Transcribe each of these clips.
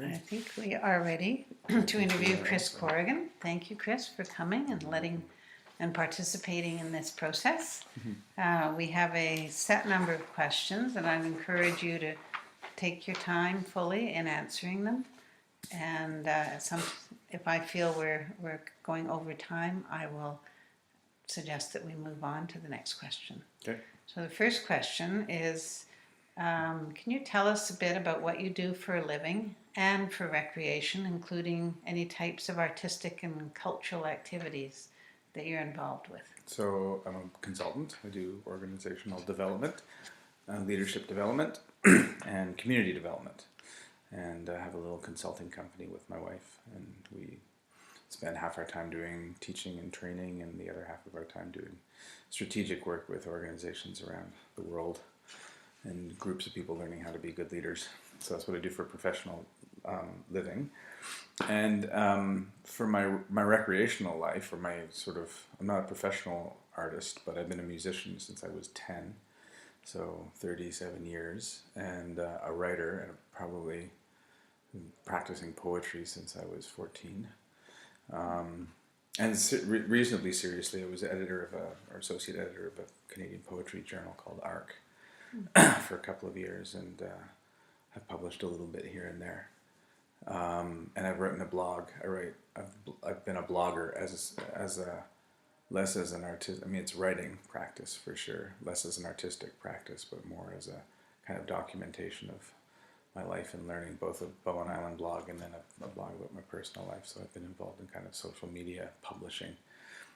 I think we are ready to interview Chris Corrigan. Thank you, Chris, for coming and participating in this process. We have a set number of questions, and I'd encourage you to take your time fully in answering them. And if I feel we're going over time, I will suggest that we move on to the next question. Okay. So the first question is, can you tell us a bit about what you do for a living and for recreation, including any types of artistic and cultural activities that you're involved with? So I'm a consultant. I do organizational development, leadership development, and community development. And I have a little consulting company with my wife, and we spend half our time doing teaching and training and the other half of our time doing strategic work with organizations around the world and groups of people learning how to be good leaders. So that's what I do for professional living. And for my recreational life, or my I'm not a professional artist, but I've been a musician since I was 10, so 37 years, and a writer, and probably practicing poetry since I was 14. And reasonably seriously, I was or associate editor of a Canadian poetry journal called ARC for a couple of years, and I've published a little bit here and there. And I've written a blog. I've been a blogger less as an artist. I mean, it's writing practice for sure, less as an artistic practice, but more as a kind of documentation of my life and learning, both a Bowen Island blog and then a blog about my personal life. So I've been involved in kind of social media publishing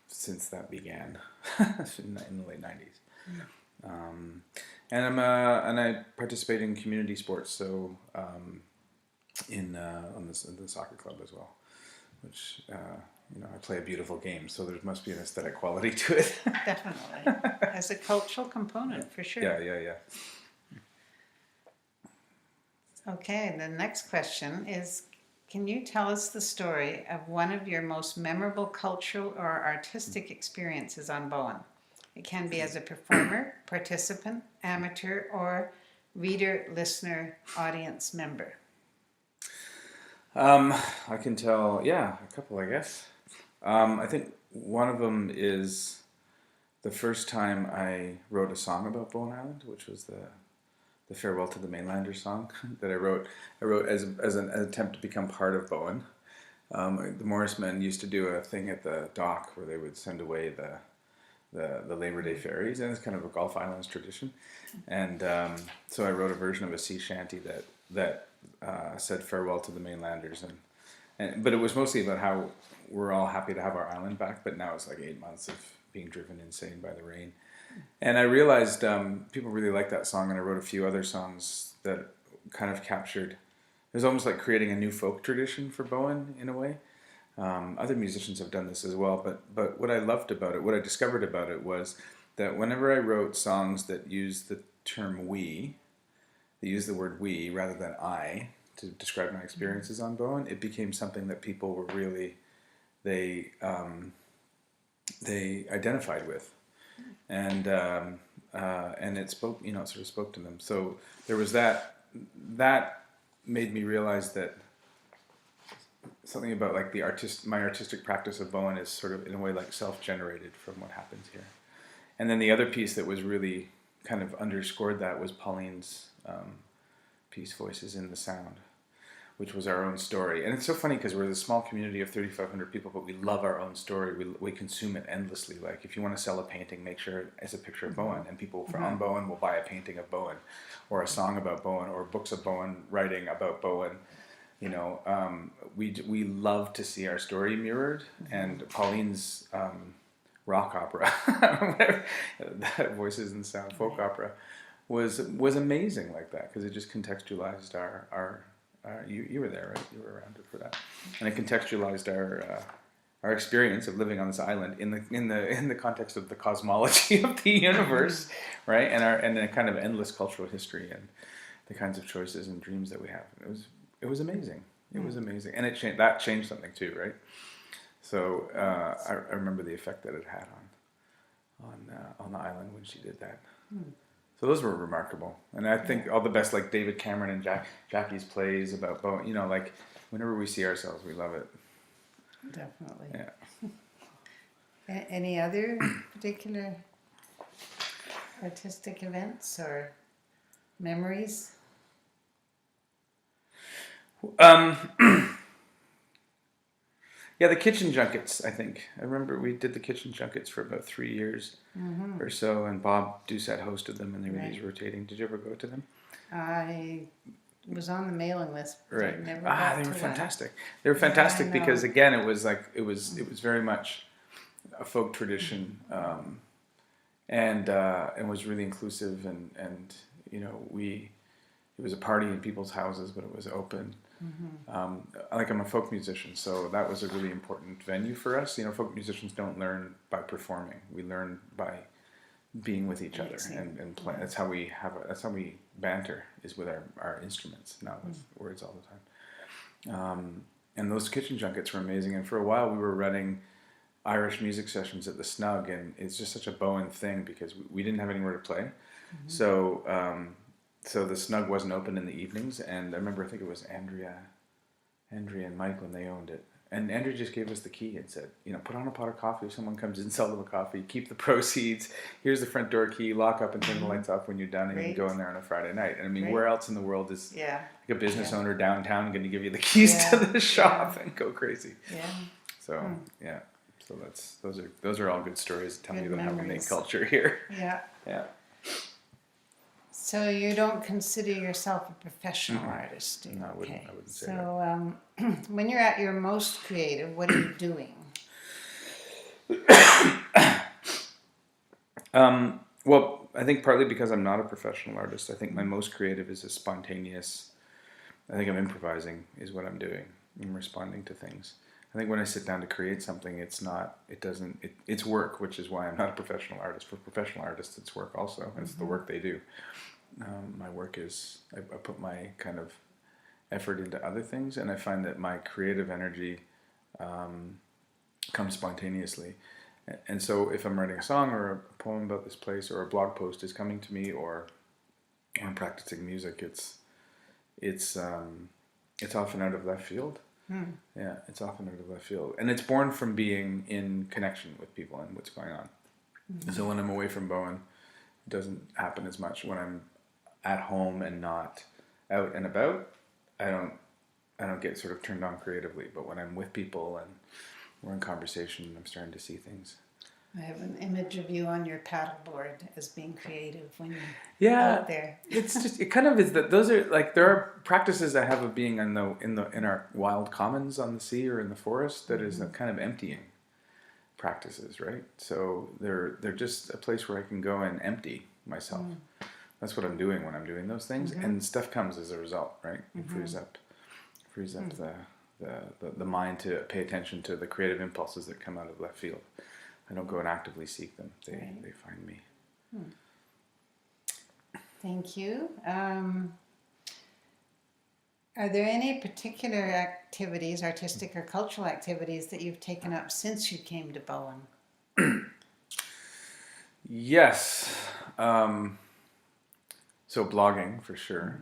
since that began in the late 90s. And I participate in community sports, so in the soccer club as well, which I play a beautiful game, so there must be an aesthetic quality to it. Definitely, as a cultural component, for sure. Yeah. Okay, the next question is, can you tell us the story of one of your most memorable cultural or artistic experiences on Bowen? It can be as a performer, participant, amateur, or reader, listener, audience member. I can tell, a couple, I guess. I think one of them is the first time I wrote a song about Bowen Island, which was the Farewell to the Mainlanders song that I wrote as an attempt to become part of Bowen. The Morrismen used to do a thing at the dock where they would send away the Labor Day ferries, and it's kind of a Gulf Islands tradition. And so I wrote a version of a sea shanty that said farewell to the Mainlanders, but it was mostly about how we're all happy to have our island back, but now it's like 8 months of being driven insane by the rain. And I realized people really liked that song, and I wrote a few other songs that kind of captured. It was almost like creating a new folk tradition for Bowen in a way. Other musicians have done this as well, but what I loved about it, what I discovered about it, was that whenever I wrote songs that used the term we, they used the word we rather than I to describe my experiences on Bowen, it became something that people were really, they identified with. And it spoke, it sort of spoke to them. So there was that made me realize that something about like my artistic practice of Bowen is sort of in a way like self-generated from what happens here. And then the other piece that was really kind of underscored that was Pauline's piece, Voices in the Sound, which was our own story. And it's so funny because we're a small community of 3,500 people, but we love our own story. We consume it endlessly. Like if you want to sell a painting, make sure it's a picture of Bowen, and people from Bowen will buy a painting of Bowen, or a song about Bowen, or books of Bowen writing about Bowen. We love to see our story mirrored, and Pauline's rock opera, whatever, that Voices in Sound folk opera, was amazing like that, because it just contextualized our you were there, right? You were around it for that, and it contextualized our experience of living on this island in the context of the cosmology of the universe, right? And the kind of endless cultural history and the kinds of choices and dreams that we have. It was amazing. It was amazing, and that changed something too, right? So I remember the effect that it had on the island when she did that. So those were remarkable. And I think all the best, like David Cameron and Jackie's plays about Bowen, you know, like whenever we see ourselves, we love it. Definitely. Yeah. Any other particular artistic events or memories? Yeah, the kitchen junkets, I think. I remember we did the kitchen junkets for about 3 years or so, and Bob Doucette hosted them, and they were these rotating. Did you ever go to them? I was on the mailing list, but I Right. never got They to were one. fantastic. They were Yeah, I fantastic because, know. again, it was very much a folk tradition, and was really inclusive, and you know, it was a party in people's houses, but it was open. Like, I'm a folk musician, so that was a really important venue for us. You know, folk musicians don't learn by performing; we learn by being with each other and play. That's how we that's how we banter, is with our instruments, not with words all the time. And those kitchen junkets were amazing. And for a while, we were running Irish music sessions at the Snug, and it's just such a Bowen thing because we didn't have anywhere to play. So the Snug wasn't open in the evenings, and I remember, I think it was Andrea and Mike when they owned it. And Andrea just gave us the key and said, you know, put on a pot of coffee if someone comes in, sell them a coffee, keep the proceeds. Here's the front door key, lock up and turn the lights off when you're done, and you can go in there on a Friday night. And I mean, where else in the world is like a business owner downtown going to give you the keys to the shop and go crazy? Yeah. So, so those are all good stories to tell me about how we make memories. culture here. Yeah. Yeah. So you don't consider yourself a professional artist, do you? No, I wouldn't say that. So when you're at your most creative, what are you doing? Well, I think partly because I'm not a professional artist. I think my most creative is a spontaneous. I think I'm improvising is what I'm doing. I'm responding to things. I think when I sit down to create something, it's work, which is why I'm not a professional artist. For professional artists, it's work also. It's the work they do. My work is, I put my kind of effort into other things, and I find that my creative energy comes spontaneously. And so if I'm writing a song or a poem about this place, or a blog post is coming to me, or I'm practicing music, it's often out of left field. Yeah, it's often out of left field. And it's born from being in connection with people and what's going on. So when I'm away from Bowen, it doesn't happen as much. When I'm at home and not out and about, I don't get sort of turned on creatively. But when I'm with people and we're in conversation, I'm starting to see things. I have an image of you on your paddleboard as being creative when you're out there. It's just, it kind of is that those are like, there are practices I have of being in our wild commons on the sea or in the forest that is a kind of emptying practices, right? So they're just a place where I can go and empty myself. That's what I'm doing when I'm doing those things, and stuff comes as a result, right? It frees up the mind to pay attention to the creative impulses that come out of left field. I don't go and actively seek them; they find me. Thank you. Are there any particular activities, artistic or cultural activities, that you've taken up since you came to Bowen? Yes. So blogging, for sure.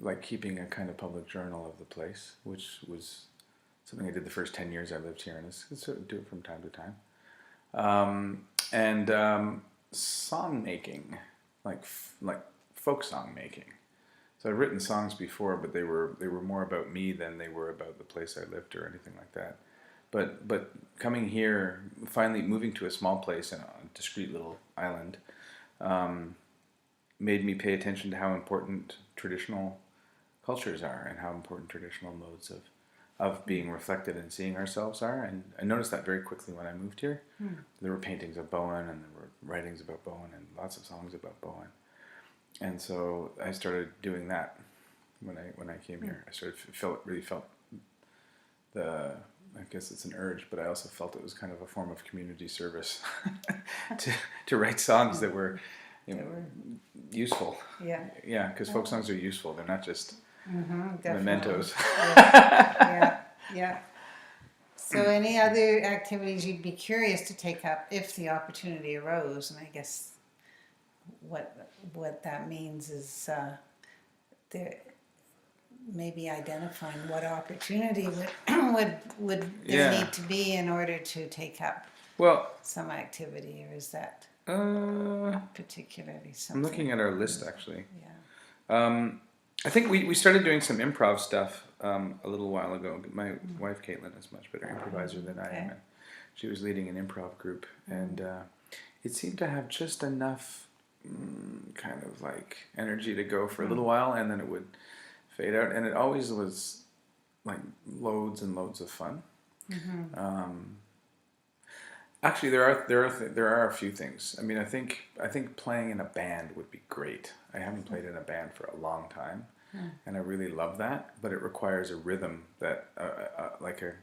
Like keeping a kind of public journal of the place, which was something I did the first 10 years I lived here, and I sort of do it from time to time. And song making, like folk song making. So I've written songs before, but they were more about me than they were about the place I lived or anything like that. But coming here, finally moving to a small place in a discreet little island, made me pay attention to how important traditional cultures are and how important traditional modes of being reflected and seeing ourselves are. And I noticed that very quickly when I moved here. There were paintings of Bowen, and there were writings about Bowen, and lots of songs about Bowen. And so I started doing that when I came here. I really felt I guess it's an urge, but I also felt it was kind of a form of community service to write songs that were, useful. Yeah, because folk songs are useful. They're not just mementos. Yeah. So any other activities you'd be curious to take up if the opportunity arose? And I guess what that means is there maybe identifying what opportunity would there Yeah. need to be in order to take up Well, some activity, or is that I'm particularly something? looking at our list actually. Yeah. I think we started doing some improv stuff a little while ago. My wife Caitlin is a much better improviser than I Okay. am, and she was leading an improv group, and it seemed to have just enough kind of like energy to go for a little while, and then it would fade out, and it always was like loads and loads of fun. Actually, there are a few things. I mean, I think playing in a band would be great. I haven't played in a band for a long time, and I really love that. But it requires a rhythm that, like a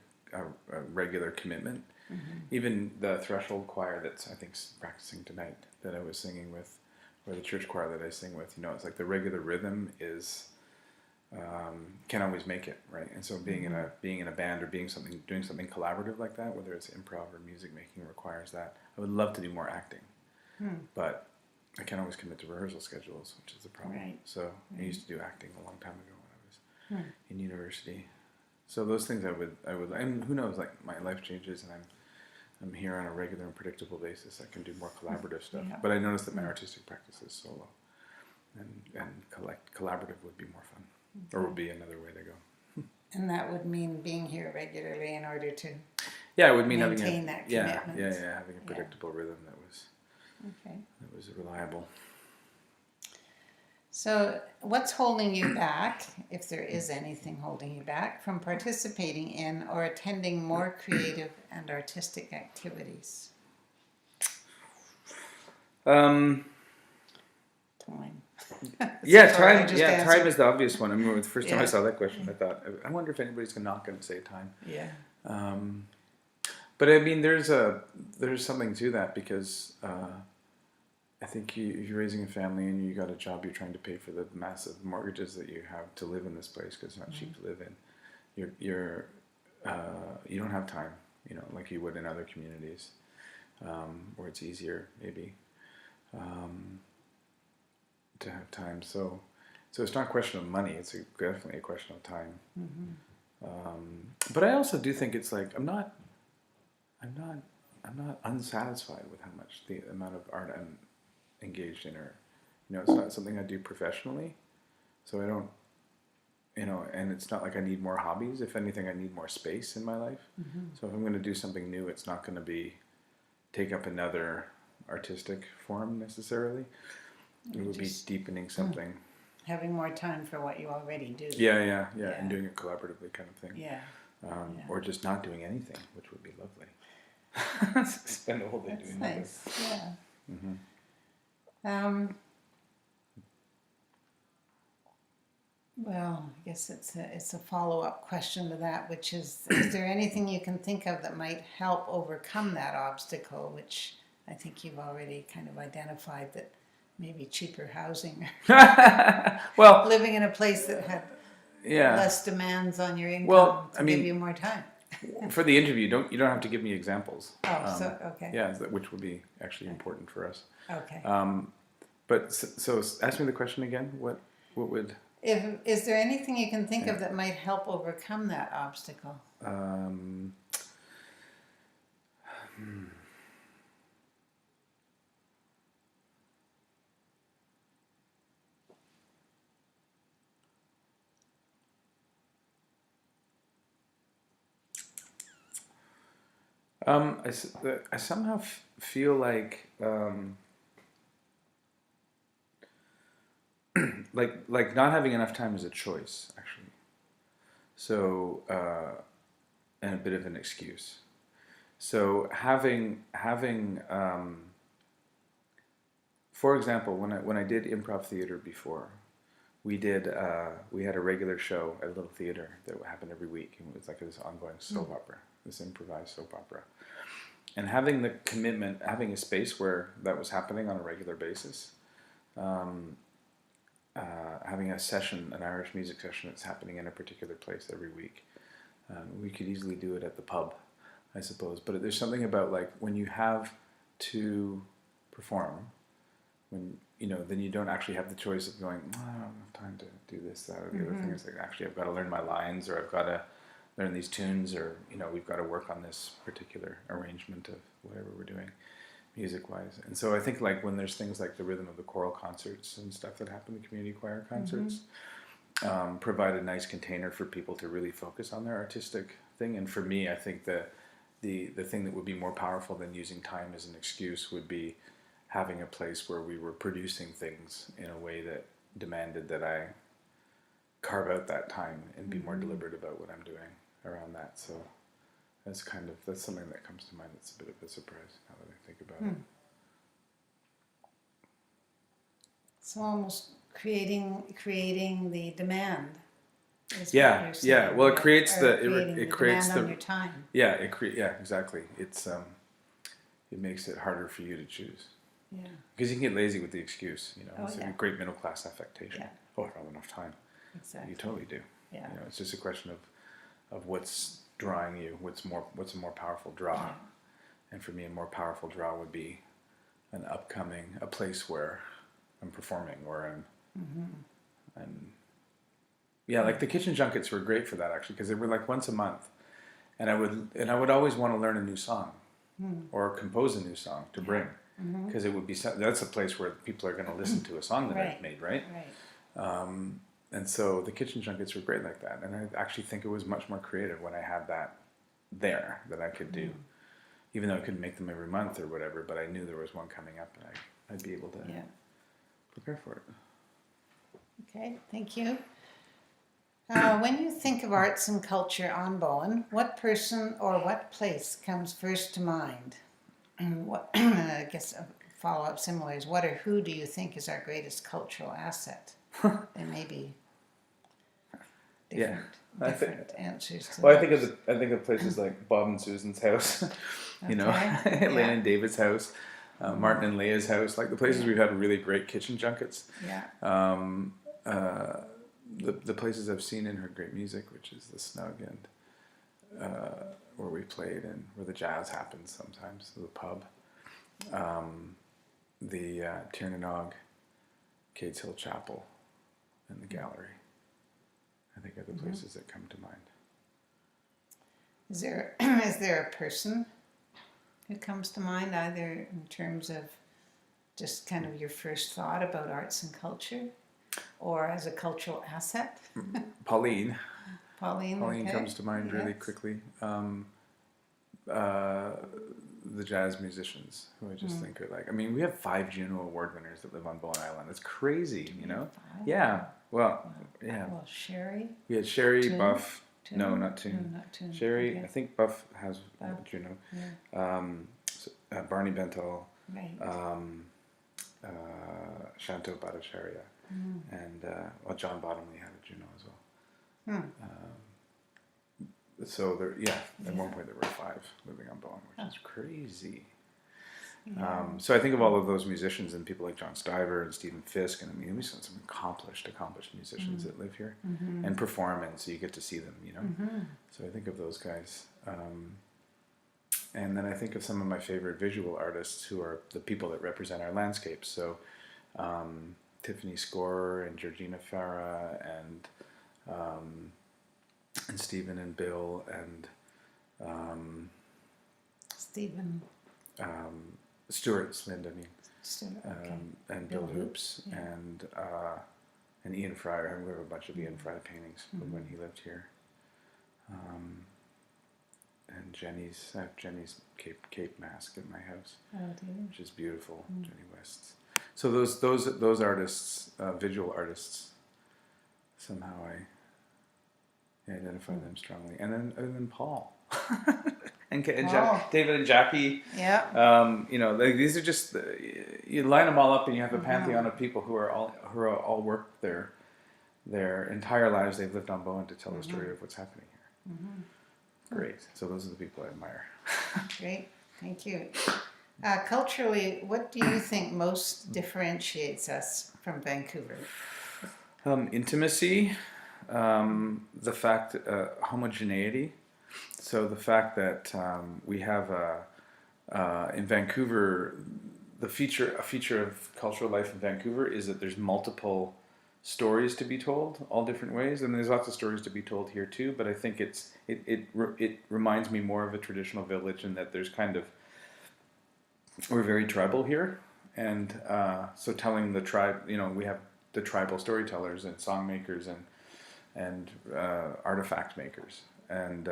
regular commitment. Even the Threshold choir that's I think practicing tonight that I was singing with, or the church choir that I sing with. You know, it's like the regular rhythm is. Can't always make it, right? And so being in a band or doing something collaborative like that, whether it's improv or music making, requires that. I would love to do more acting, but I can't always commit to rehearsal schedules, which is the problem. Right. So I used to do acting a long time ago when I was in university. So those things I would, and who knows? Like my life changes, and I'm here on a regular and predictable basis. I can do more collaborative stuff. Yeah. But I noticed that my artistic practice is solo, and collaborative would be more fun. Or would be another way to go. And that would mean being here regularly in order to Yeah, it would mean maintain that having commitment. having a predictable rhythm that was reliable. So, what's holding you back, if there is anything holding you back, from participating in or attending more creative and artistic activities? Um, Time. yeah, Sorry, I time. just Yeah, answered. time is the obvious one. I remember the first time I Yeah. saw that question, I thought, I wonder if anybody's not going to say time. Yeah. But I mean, there's something to that because I think if you're raising a family and you got a job, you're trying to pay for the massive mortgages that you have to live in this place because it's not cheap to live in. You don't have time, you know, like you would in other communities, where it's easier maybe to have time. So it's not a question of money. It's definitely a question of time. But I also do think it's like I'm not unsatisfied with how much the amount of art I'm engaged in, or it's not something I do professionally, so I don't, and it's not like I need more hobbies. If anything, I need more space in my life. So if I'm going to do something new, it's not going to be take up another artistic form necessarily. It would be deepening something. Having more time for what you already do. Yeah, and doing it collaboratively, kind of thing. Yeah. Or just not doing anything, which would be lovely. Spend a whole day doing nothing. Nice. Yeah. Well, I guess it's a follow-up question to that, which is there anything you can think of that might help overcome that obstacle, which I think you've already kind of identified, that maybe cheaper housing, Well, living in a place that had less demands on your income give you more time. For the interview, you don't have to give me examples. Okay. Yeah, which would be actually important for us. Okay. But so ask me the question again. What would? Is there anything you can think of that might help overcome that obstacle? I somehow feel like like not having enough time is a choice, actually. So and a bit of an excuse. So having for example, when I did improv theater before, we had a regular show at a little theater that happened every week, and it was like this ongoing soap opera, this improvised soap opera. And having the commitment, having a space where that was happening on a regular basis, having a session, an Irish music session that's happening in a particular place every week. We could easily do it at the pub, I suppose. But there's something about like when you have to perform, when then you don't actually have the choice of going, oh, I don't have time to do this, that, or the other thing. It's like, actually, I've got to learn my lines, or I've got to learn these tunes, or we've got to work on this particular arrangement of whatever we're doing, music-wise. And so I think like when there's things like the rhythm of the choral concerts and stuff that happen, the community choir concerts, provide a nice container for people to really focus on their artistic thing. And for me, I think that the thing that would be more powerful than using time as an excuse would be having a place where we were producing things in a way that demanded that I carve out that time and be more deliberate about what I'm doing around that. So that's something that comes to mind. That's a bit of a surprise now that I think about it. So almost creating the demand. Is what Yeah, you're saying, yeah. Well, it right? creates Or the creating it creates demand the on your time. yeah exactly. It's it makes it harder for you to choose Yeah. because you can get lazy with the excuse. Oh, It's yeah. a great middle class affectation. Yeah. Oh, I don't have enough time. Exactly. You totally do. Yeah. It's just a question of what's drawing you. What's a more powerful draw. Yeah. And for me, a more powerful draw would be a place where I'm performing, where I'm yeah, like the kitchen junkets were great for that actually, because they were like once a month, and I would always want to learn a new song, or compose a new song to bring, because it would be that's a place where people are going to listen to a song that I've made, right? Right. And so the kitchen junkets were great like that, and I actually think it was much more creative when I had that there that I could do, even though I couldn't make them every month or whatever. But I knew there was one coming up, and I'd be able to prepare for it. Okay. Thank you. When you think of arts and culture on Bowen, what person or what place comes first to mind? And what I guess a follow-up similar is what or who do you think is our greatest cultural asset? There may be different answers to Well, those. I think of places like Bob and Susan's house, Okay, Elaine and David's house, Martin and Leah's house, like the places we've had really great kitchen junkets. Yeah. The places I've seen and heard great music, which is the Snug and where we played and where the jazz happens sometimes, the pub, the Tiernanog, Cades Hill Chapel, and the gallery. I think are the places that come to mind. Is there a person who comes to mind, either in terms of just kind of your first thought about arts and culture, or as a cultural asset? Pauline Okay. comes to mind really quickly. The jazz musicians, who I just think are like, I mean, we have 5 Juno Award winners that live on Bowen Island. It's crazy, 5? Yeah. Well, yeah. Well, Sherry. We had Sherry, Toon? Buff. Toon? No, not Toon. No, not Toon. Sherry, Okay. I think Buff has Buff, Juno. Yeah. Barney Bentel, Right. Shanto Bhattacharya, and John Bottomley had a Juno as well. So there, at one point there were 5 living on Bowen, which is crazy. So I think of all of those musicians and people like John Stiver and Stephen Fisk, and I mean, we've some accomplished musicians that live here and perform, and so you get to see them, So I think of those guys. And then I think of some of my favorite visual artists who are the people that represent our landscapes. So Tiffany Scorer and Georgina Farah and Stephen and Bill and Stephen. Stuart Slind, I mean, Okay. and Bill Bill Hoops and Ian Fryer. We have a bunch of Ian Fryer paintings from when he lived here. And Jenny's Cape mask in my house, which is beautiful. Jenny West's. So those artists, visual artists, somehow I identify them strongly. And then Paul. and David and Jackie. Yeah. These are just you line them all up, and you have a pantheon of people who are all worked their entire lives. They've lived on Bowen to tell the story of what's happening here. Great. So those are the people I admire. Great. Thank you. Culturally, what do you think most differentiates us from Vancouver? Intimacy, the fact, homogeneity. So the fact that we have in Vancouver, a feature of cultural life in Vancouver is that there's multiple stories to be told, all different ways, and there's lots of stories to be told here too. But I think it reminds me more of a traditional village, in that there's kind of, we're very tribal here, and so telling the tribe, we have the tribal storytellers and song makers and artifact makers, and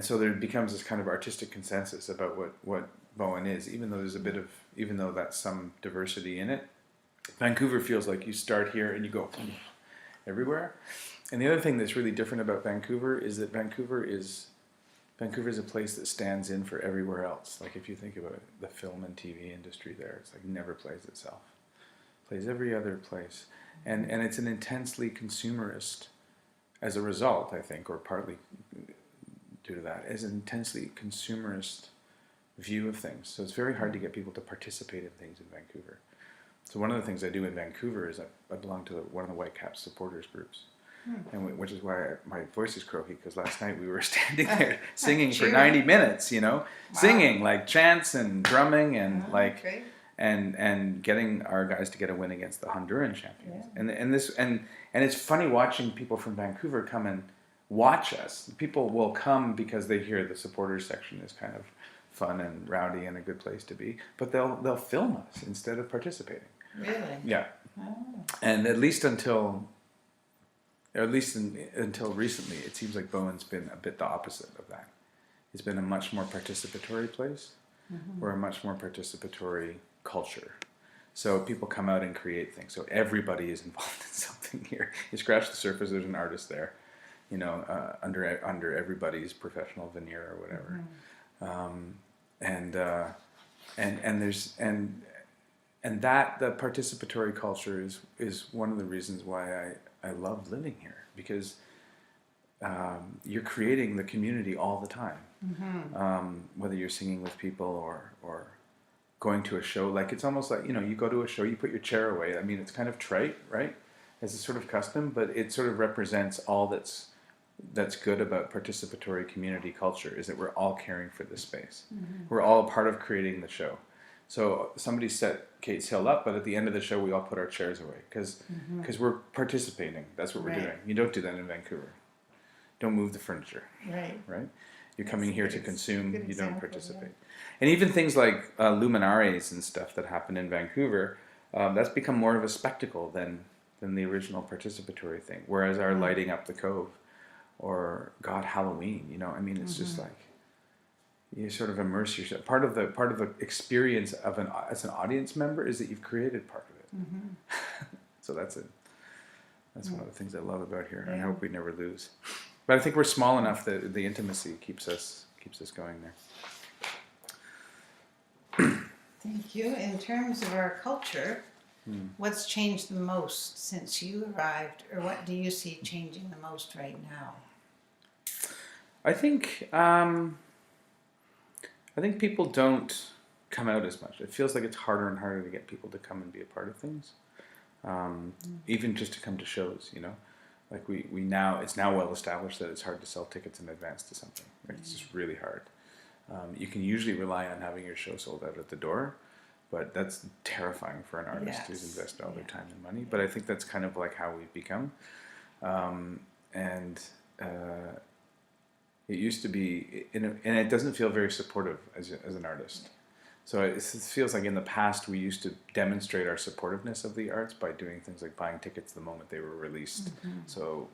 so there becomes this kind of artistic consensus about what Bowen is, even though that's some diversity in it. Vancouver feels like you start here and you go everywhere. And the other thing that's really different about Vancouver is that Vancouver is a place that stands in for everywhere else. Like if you think about it, the film and TV industry there, it's like never plays itself. Plays every other place. And it's an intensely consumerist, as a result, I think, or partly due to that, is an intensely consumerist view of things. So it's very hard to get people to participate in things in Vancouver. So one of the things I do in Vancouver is I belong to one of the Whitecaps supporters groups, and which is why my voice is croaky, because last night we were standing there singing for 90 minutes, singing like chants and drumming and Great. and getting our guys to get a win against the Honduran champions. Yeah. And it's funny watching people from Vancouver come and watch us. People will come because they hear the supporters section is kind of fun and rowdy and a good place to be, but they'll film us instead of participating. Really? Yeah. Oh. And at least until recently, it seems like Bowen's been a bit the opposite of that. It's been a much more participatory place, or a much more participatory culture. So people come out and create things. So everybody is involved in something here. You scratch the surface, there's an artist there, under everybody's professional veneer or whatever. And that the participatory culture is one of the reasons why I love living here, because you're creating the community all the time. Whether you're singing with people or going to a show, like it's almost like, you go to a show, you put your chair away. I mean, it's kind of trite, right? As a sort of custom, but it sort of represents all that's good about participatory community culture, is that we're all caring for this space. We're all a part of creating the show. So somebody set Kate's Hill up, but at the end of the show, we all put our chairs away because we're participating. That's what we're doing. You don't do that in Vancouver. Don't move the furniture. Right? You're coming here to consume. You don't participate. And even things like luminaries and stuff that happen in Vancouver, that's become more of a spectacle than the original participatory thing. Whereas our lighting up the cove, or Halloween, it's just like you sort of immerse yourself. Part of the experience as an audience member is that you've created part of it. So that's one of the things I love about here, and I hope we never lose. But I think we're small enough that the intimacy keeps us going there. Thank you. In terms of our culture, what's changed the most since you arrived, or what do you see changing the most right now? I think people don't come out as much. It feels like it's harder and harder to get people to come and be a part of things, even just to come to shows. Like it's now well established that it's hard to sell tickets in advance to something. Like it's just really hard. You can usually rely on having your show sold out at the door, but that's terrifying for an artist who's invested all their time and money. But I think that's kind of like how we've become. It used to be, and it doesn't feel very supportive as an artist. So it feels like in the past we used to demonstrate our supportiveness of the arts by doing things like buying tickets the moment they were released. So,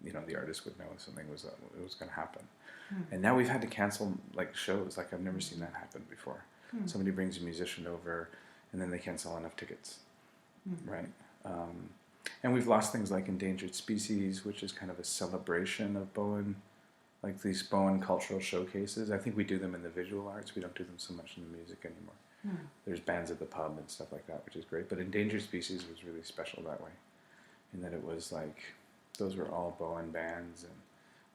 the artist would know if something was going to happen. And now we've had to cancel like shows. Like I've never seen that happen before. Somebody brings a musician over, and then they can't sell enough tickets, right? And we've lost things like Endangered Species, which is kind of a celebration of Bowen. Like these Bowen cultural showcases. I think we do them in the visual arts. We don't do them so much in the music anymore. There's bands at the pub and stuff like that, which is great. But Endangered Species was really special that way, in that it was like, those were all Bowen bands, and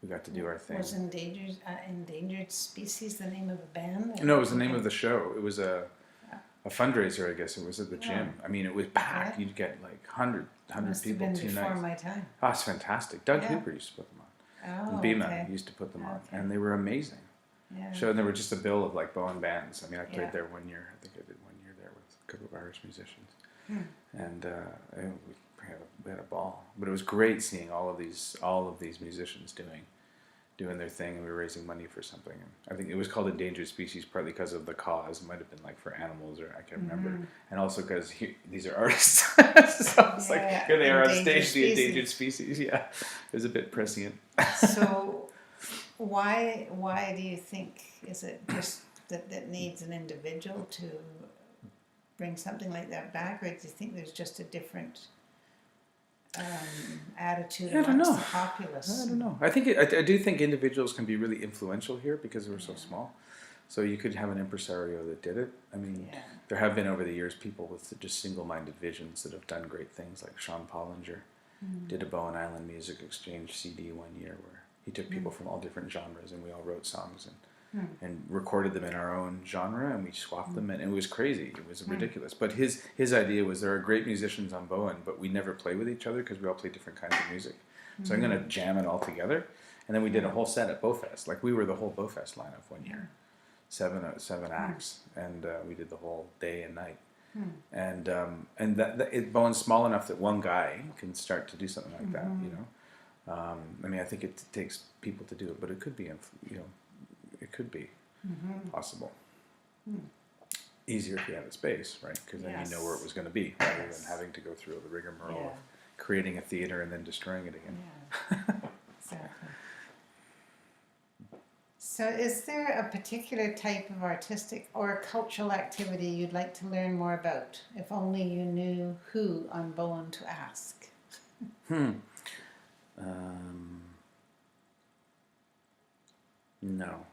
we got to do our thing. Was Endangered Species the name of a band? No, it was the name of the show. It was a fundraiser, I guess. It was at the gym. I mean, it was packed. You'd get like 100 people, 2 nights. Before my time. Oh, it's fantastic. Doug Hooper used to put them on. And Bima used to put them on, and they were amazing. So there were just a bill of like Bowen bands. I mean, I played there 1 year. I think I did 1 couple of Irish musicians, and we had a ball. But it was great seeing all of these musicians doing their thing, and we were raising money for something. And I think it was called Endangered Species, partly because of the cause. It might have been like for animals, or I can't remember, and also because these are artists. So it's like here they are on stage, the endangered species. Yeah, it was a bit prescient. So, why do you think, is it just that needs an individual to bring something like that back, or do you think there's just a different attitude amongst the populace? I don't know. I think I do think individuals can be really influential here because we're so small. So you could have an impresario that did it. I mean, there have been over the years people with just single-minded visions that have done great things, like Sean Pollinger did a Bowen Island Music Exchange CD one year where he took people from all different genres and we all wrote songs and recorded them in our own genre, and we swapped them, and it was crazy. It was ridiculous. But his idea was there are great musicians on Bowen, but we never play with each other because we all play different kinds of music. So I'm going to jam it all together. And then we did a whole set at Bowfest. Like we were the whole Bowfest lineup one year. Seven acts, and we did the whole day and night. And Bowen's small enough that one guy can start to do something like that, you know. I mean, I think it takes people to do it, but it could be, it could be possible. Easier if you have a space, right? Because then you know where it was going to be, rather than having to go through the rigmarole of creating a theater and then destroying it again. Exactly. So is there a particular type of artistic or cultural activity you'd like to learn more about, if only you knew who on Bowen to ask? No.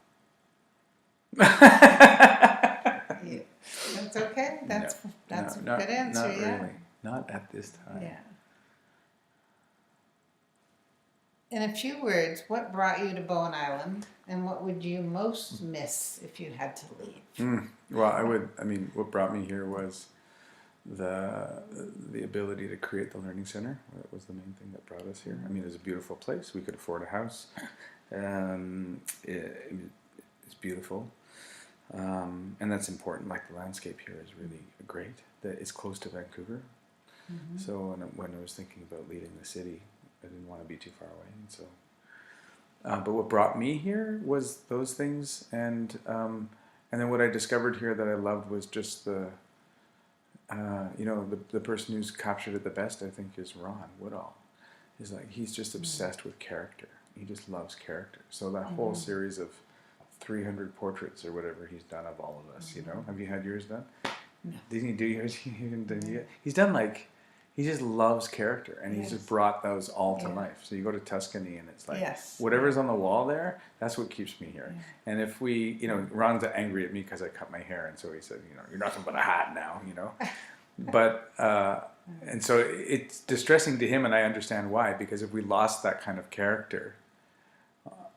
That's okay. That's a good answer. Not really. Not at this time. Yeah. In a few words, what brought you to Bowen Island, and what would you most miss if you had to leave? Well, what brought me here was the ability to create the learning center. That was the main thing that brought us here. I mean, it was a beautiful place. We could afford a house. It's beautiful. And that's important. Like, the landscape here is really great. It's close to Vancouver. So when I was thinking about leaving the city, I didn't want to be too far away. And so, but what brought me here was those things, and then what I discovered here that I loved was just the person who's captured it the best, I think, is Ron Woodall. He's just obsessed with character. He just loves character. So that whole series of 300 portraits or whatever he's done of all of us, you know. Have you had yours done? No. Didn't you do yours? He's done he just loves character, and he's just brought those all to life. So you go to Tuscany, and it's like whatever's on the wall there, that's what keeps me here. And if we, Ron's angry at me because I cut my hair, and so he said, you're nothing but a hat now, But and so it's distressing to him, and I understand why, because if we lost that kind of character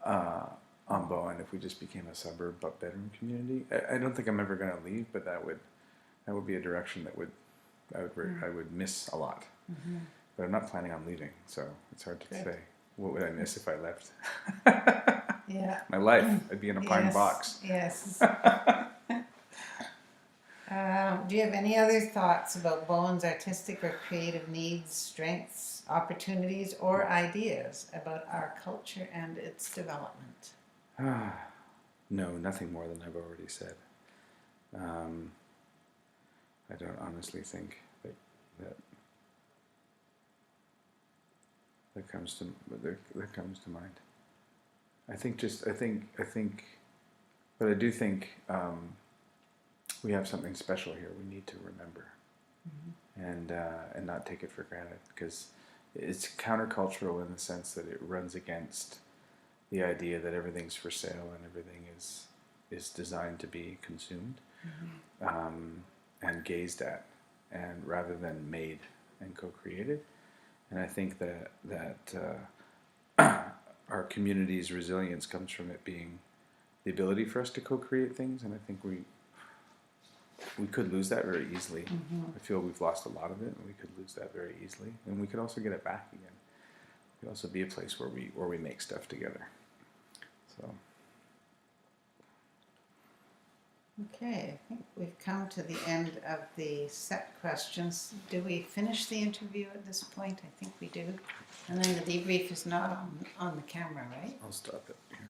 on Bowen, if we just became a suburb but bedroom community, I don't think I'm ever going to leave, but that would be a direction that I would miss a lot. But I'm not planning on leaving, so it's hard to say. What would I miss if I left? My life. I'd be in a pine box. Yes. Do you have any other thoughts about Bowen's artistic or creative needs, strengths, opportunities, or ideas about our culture and its development? No, nothing more than I've already said. I don't honestly think that comes to mind. I do think we have something special here. We need to remember and not take it for granted, because it's countercultural in the sense that it runs against the idea that everything's for sale and everything is designed to be consumed. And gazed at, and rather than made and co-created. And I think that our community's resilience comes from it being the ability for us to co-create things, and I think we could lose that very easily. I feel we've lost a lot of it, and we could lose that very easily, and we could also get it back again. It could also be a place where we make stuff together. So. Okay, I think we've come to the end of the set questions. Do we finish the interview at this point? I think we do. And then the debrief is not on the camera, right? I'll stop it.